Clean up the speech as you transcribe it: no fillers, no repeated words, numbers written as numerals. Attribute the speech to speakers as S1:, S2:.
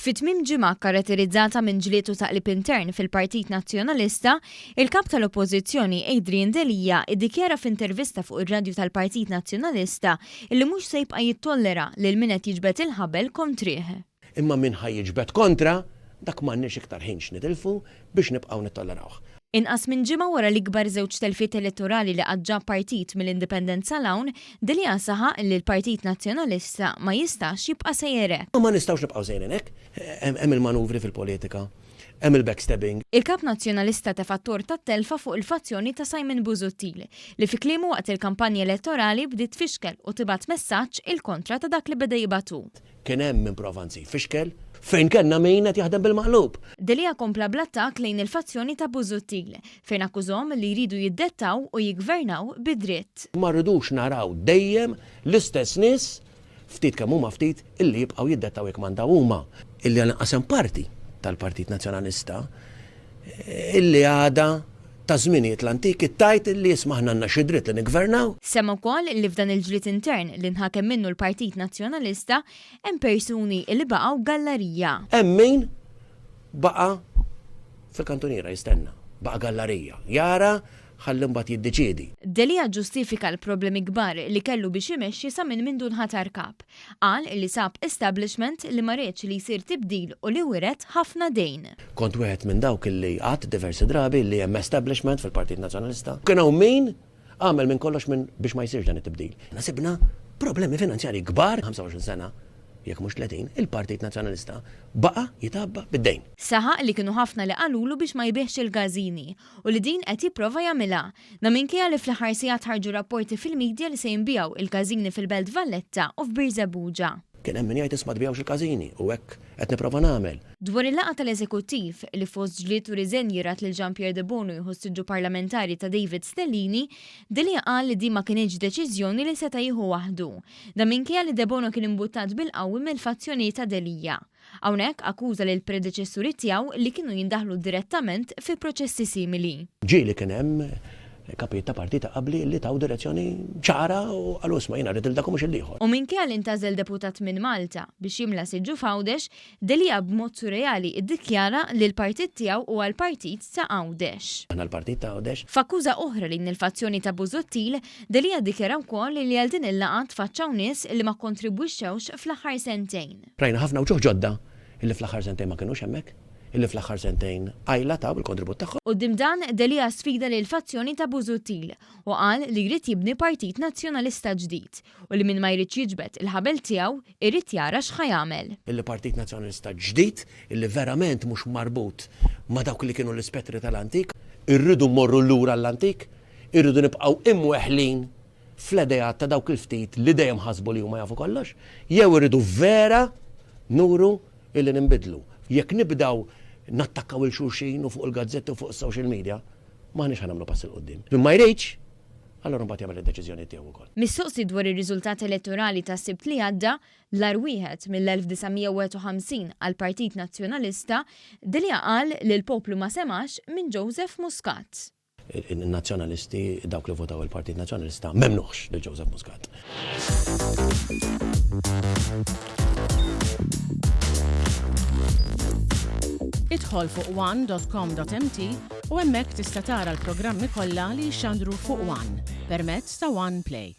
S1: Fit-tmiem ġimgħa karatterizzata minn ġlied u taqlib intern fil-Partit Nazzjonalista, il-Kap tal-Oppożizzjoni Adrian Delia iddikjara f'intervista fuq ir-radju tal-Partit Nazzjonalista illi mhux se jibqa' jittollera lil min qed jiġbed il-ħabel kontrih.
S2: Imma min ħajjiġbed kontra, dak m'għandniex iktar ħinx nitilfu biex nibqgħu nittolleraw.
S1: Inqas minn ġimgħa wara l-ikbar żewġ telfiet elettorali li qatt partit mill-indipendenza l-hawn, Delia saħaq li l-Partit Nazzjonalista ma jistax jibqa' sejjerek.
S2: Ma nistgħux nibqgħu sejrin hekk, hemm il-manuvri fil-politika, hemm il-backstabbing.
S1: Il-Kap Nazzjonalista tefa' t-tort tat-telfa fuq il-fazzjoni ta' Simon Busuttil li fi kliemu waqt il-kampanja elettorali bdiet tfixkel u tibgħat messaġġ il-kontra ta' dak li beda jibatu.
S2: Kien hemm min prova nsir fixkel fejn kellna min qed jaħdem bil-maqlub.
S1: Delia kompla bl-attak lejn il-fazzjoni ta' Busuttil fejn akkużhom li jridu jiddettaw u jiggvernaw bid-dritt.
S2: Ma rridux naraw dejjem l-istess nies ftit kemm huma ftit illi jibqgħu jiddettaw jekk mandaw huma. Illi qasem parti tal-Partit Nazzjonalista illi għada ta' żminijiet l-antiki tajt illi jismaħna għandna xi dritt li niggvernaw.
S1: Semma wkoll li f'dan il-ġlied intern li nħakem minnu l-Partit Nazzjonalista hemm persuni li baqgħu gallerija.
S2: Hemm min baqa' fil-kantuniera jistenna, baqa' gallerija. Jara ħalli mbagħad jiddeċiedi.
S1: Delia ġustifika l-problemi kbar li kellu biex imexxi sa minn mindu nħatar kap. Qal li sab establishment li ma rridx li jsir tibdil u li wiret ħafna dejn.
S2: Kont wieħed minn dawk illi qatt diversi drabi li hemm establishment fil-Partit Nazzjonalista. Kien hawn min għamel minn kollox minn biex ma jsirx dan it-tibdil. Nasibna problemi finanzjarji kbar 25 sena. Jekk mhux 30, il-Partit Nazzjonalista baqa' jitabba bid-dejn.
S1: Saħaq li kienu ħafna li qalulu biex ma jbieħx il-gażini u li din qed jipprova jagħmilha. Minkejja li fl-aħħar sigħat ħarġu rapporti fil-medja li se jinbijaw il-gażini fil-Belt Valletta u f'Birżebbuġa.
S2: Kien hemm min jgħid isma' tbijawx il-każini u hekk qed nipprova nagħmel.
S1: Dwar il-laqgħa tal-Eżekuttiv li fost ġlied u riżenji rat lil Jean-Pierre Debonu jħossiġġu parlamentari ta' David Stellini, Delia qal li di ma kienx deċiżjoni li seta' jieħu waħdu. Minkejja li Debonu kien imbuttat bil-qawwi mill-fazzjoni ta' Delia. Hawnhekk akkuża lil predeċessuri tiegħu li kienu jindaħlu direttament fi proċessi simili.
S2: Ġieli kien hemm kapijiet ta' partita qabli li taw direzzjoni ċara u għalus ma jina rrid il-dakum mhux il-liħor.
S1: U minkejja li intażel deputat minn Malta biex jimla siġġu fawdex, Delia b'mod surreali iddikjara li l-partit tiegħu huwa l-partit ta' Għawdex.
S2: Aħna l-partit ta' Għawdex.
S1: F'akkuża oħra lejn il-fazzjoni ta' Busuttil, Delia ddikjara wkoll li għal din il-laqgħa tfaċċaw nies li ma kontribwixxewx fl-aħħar sentejn.
S2: Rajna ħafna uċuħ ġodda illi fl-aħħar sentejn ma kinux hemmhekk. Illi fl-aħħar sentejn għajla taw il-kontribut tagħhom.
S1: Qudiem dan Delia sfida lill-fazzjoni ta' Busuttil u qal li jrid jibni Partit Nazzjonalista ġdid u li min ma jrid jiġbed il-ħabel tiegħu irid jara x'ħajamel.
S2: Il-Partit Nazzjonalista ġdid illi verament mhux marbut ma' dawk li kienu l-ispettri tal-antik, irridu mmorru lura l-antik, irridu nibqgħu imweħħlin fl-idejat ta' dawk il-ftit li dejjem ħasbu li huma jafu kollox, jew irridu vera nuru illi ninbidlu. Jekk nibdaw nattakkaw il-xulxin u fuq il-gazzetti u fuq il-social media, maħniex ħanamlu pass il-qoddim. Ma jrejċ, allora mbagħad jagħmel id-deċiżjoni tiegħu wkoll.
S1: Mistoqsi dwar ir-riżultat elettorali tas-Sibt li għadda, l-ar wieħed mill-1951 għall-Partit Nazzjonalista, Delia qal li l-poplu ma semax minn Joseph Muscat.
S2: Il-nazzjonalisti, dawk li votaw il-Partit Nazzjonalista, m'hemmux lil Joseph Muscat.
S3: Idħol fuq one.com.mt u hemmhekk tista' tara l-programmi kollha li jxandru fuq One permezz ta' One Play.